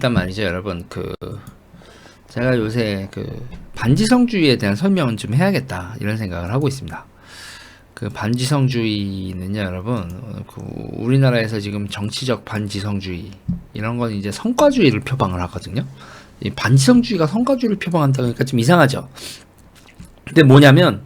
일단 말이죠, 여러분. 제가 요새 반지성주의에 대한 설명은 좀 해야겠다 이런 생각을 하고 있습니다. 반지성주의는요, 여러분, 우리나라에서 지금 정치적 반지성주의 이런 건 이제 성과주의를 표방을 하거든요. 이 반지성주의가 성과주의를 표방한다 그러니까 좀 이상하죠. 근데 뭐냐면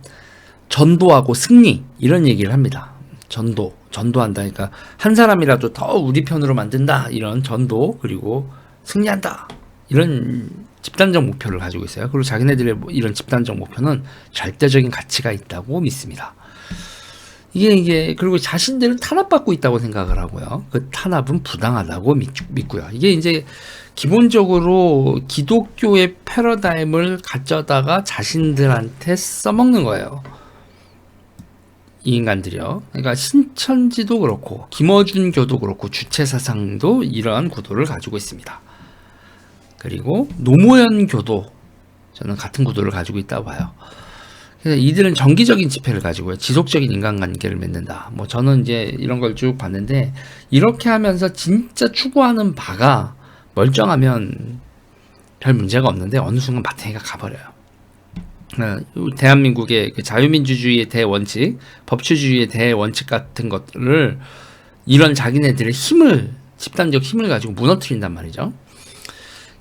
전도하고 승리 이런 얘기를 합니다. 전도한다. 그러니까 한 사람이라도 더 우리 편으로 만든다 이런 전도, 그리고 승리한다 이런 집단적 목표를 가지고 있어요. 그리고 자기네들의 이런 집단적 목표는 절대적인 가치가 있다고 믿습니다. 그리고 자신들은 탄압받고 있다고 생각을 하고요. 그 탄압은 부당하다고 믿고요. 이게 이제 기본적으로 기독교의 패러다임을 가져다가 자신들한테 써먹는 거예요. 이 인간들이요. 그러니까 신천지도 그렇고 김어준교도 그렇고 주체사상도 이러한 구도를 가지고 있습니다. 그리고 노무현교도 저는 같은 구도를 가지고 있다고 봐요. 그래서 이들은 정기적인 집회를 가지고요. 지속적인 인간관계를 맺는다. 저는 이제 이런 걸 쭉 봤는데, 이렇게 하면서 진짜 추구하는 바가 멀쩡하면 별 문제가 없는데 어느 순간 마탱이가 가버려요. 대한민국의 자유민주주의의 대원칙, 법치주의의 대원칙 같은 것들을 이런 자기네들의 집단적 힘을 가지고 무너뜨린단 말이죠.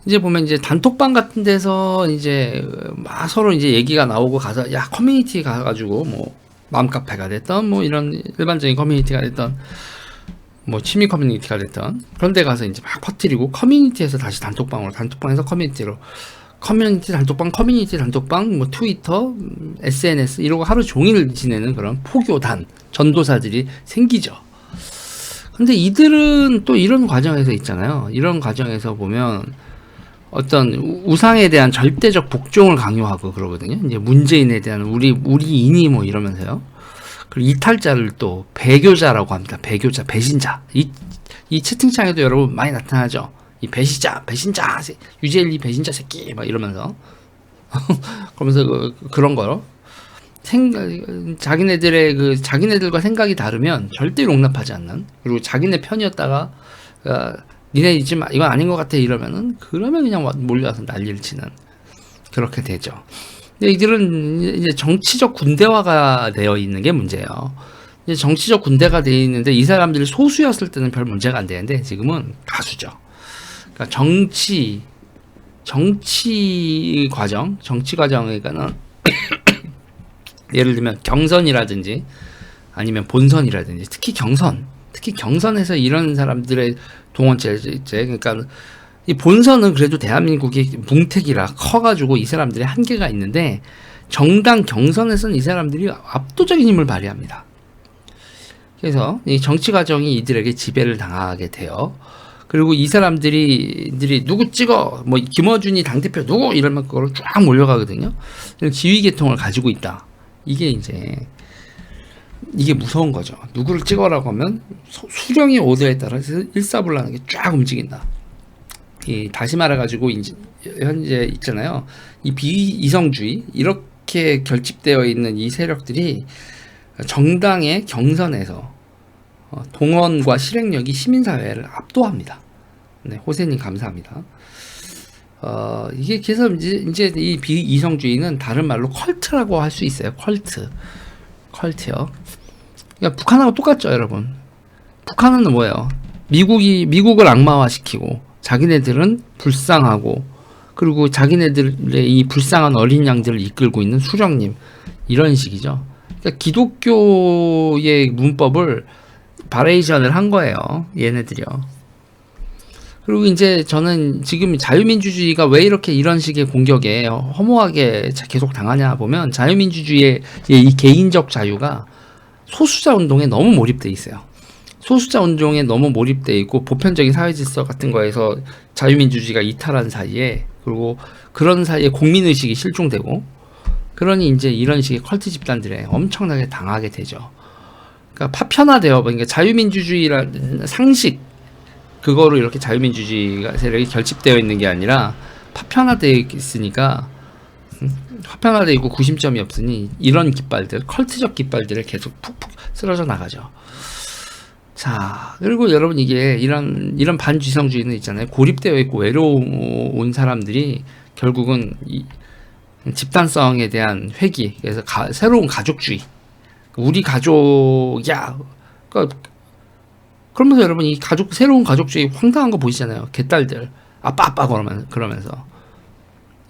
이제 보면 이제 단톡방 같은 데서 이제 막 서로 이제 얘기가 나오고 가서 커뮤니티 가가지고 맘카페가 됐던 이런 일반적인 커뮤니티가 됐던 취미 커뮤니티가 됐던 그런 데 가서 이제 막 퍼뜨리고, 커뮤니티에서 다시 단톡방에서 커뮤니티 단톡방, 트위터, SNS 이러고 하루 종일 지내는 그런 포교단, 전도사들이 생기죠. 근데 이들은 또 이런 과정에서 있잖아요. 이런 과정에서 보면 어떤 우상에 대한 절대적 복종을 강요하고 그러거든요. 이제 문재인에 대한 우리인이 이러면서요. 그리고 이탈자를 또 배교자라고 합니다. 배교자, 배신자. 이 채팅창에도 여러분 많이 나타나죠. 이 배신자, 유재일이 배신자 새끼 막 이러면서 그러면서 그런 거로 자기네들과 생각이 다르면 절대 용납하지 않는, 그리고 자기네 편이었다가 니네 이건 아닌 것 같아 그러면 그냥 몰려와서 난리를 치는, 그렇게 되죠. 근데 이들은 이제 정치적 군대화가 되어 있는 게 문제예요. 이제 정치적 군대가 되어 있는데 이 사람들이 소수였을 때는 별 문제가 안 되는데 지금은 다수죠. 그러니까 정치 과정에는 예를 들면 경선이라든지 아니면 본선이라든지, 특히 경선에서 이런 사람들의 동원체, 그러니까 이 본선은 그래도 대한민국이 뭉태기라 커가지고 이 사람들의 한계가 있는데, 정당 경선에서는 이 사람들이 압도적인 힘을 발휘합니다. 그래서 이 정치 과정이 이들에게 지배를 당하게 돼요. 그리고 이 사람들이 누구 찍어, 김어준이 당대표 누구 이러면 그걸 쫙 몰려가거든요. 지휘 계통을 가지고 있다. 이게 무서운 거죠. 누구를 찍어라고 하면 수령의 오더에 따라서 일사불란하게 쫙 움직인다. 다시 말해가지고 현재 있잖아요. 이 비이성주의 이렇게 결집되어 있는 이 세력들이 정당의 경선에서 동원과 실행력이 시민사회를 압도합니다. 네, 호세님 감사합니다. 이게 그래서 이제 이 비이성주의는 다른 말로 컬트라고 할 수 있어요. 컬트요. 그러니까 북한하고 똑같죠, 여러분. 북한은 뭐예요? 미국을 악마화시키고 자기네들은 불쌍하고, 그리고 자기네들의 이 불쌍한 어린 양들을 이끌고 있는 수령님, 이런 식이죠. 그러니까 기독교의 문법을 바레이션을 한 거예요, 얘네들이요. 그리고 이제 저는 지금 자유민주주의가 왜 이런 식의 공격에 허무하게 계속 당하냐 보면, 자유민주주의의 이 개인적 자유가 소수자 운동에 너무 몰입돼 있어요. 소수자 운동에 너무 몰입돼 있고, 보편적인 사회 질서 같은 거에서 자유민주주의가 이탈한 사이에, 그리고 그런 사이에 국민의식이 실종되고, 그러니 이제 이런 식의 컬트 집단들에 엄청나게 당하게 되죠. 그러니까 파편화되어, 그러니까 자유민주주의라는 상식, 그거로 이렇게 자유민주주의가 세력이 결집되어 있는 게 아니라 파편화되어 있으니까, 파편화되어 있고 구심점이 없으니 이런 깃발들, 컬트적 깃발들을 계속 푹푹 쓰러져 나가죠. 자, 그리고 여러분 이게 이런 반지성주의는 있잖아요. 고립되어 있고 외로운 사람들이 결국은 이 집단성에 대한 회귀, 그래서 새로운 가족주의, 우리 가족이야. 그러니까 그러면서 여러분 이 새로운 가족주의 황당한 거 보이시잖아요. 개딸들 아빠 그러면서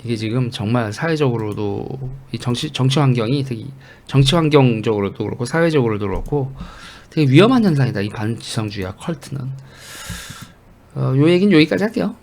이게 지금 정말 사회적으로도 이 정치 환경이 되게 정치 환경적으로도 그렇고 사회적으로도 그렇고 되게 위험한 현상이다. 이 반지성주의와 컬트는. 요 얘기는 여기까지 할게요.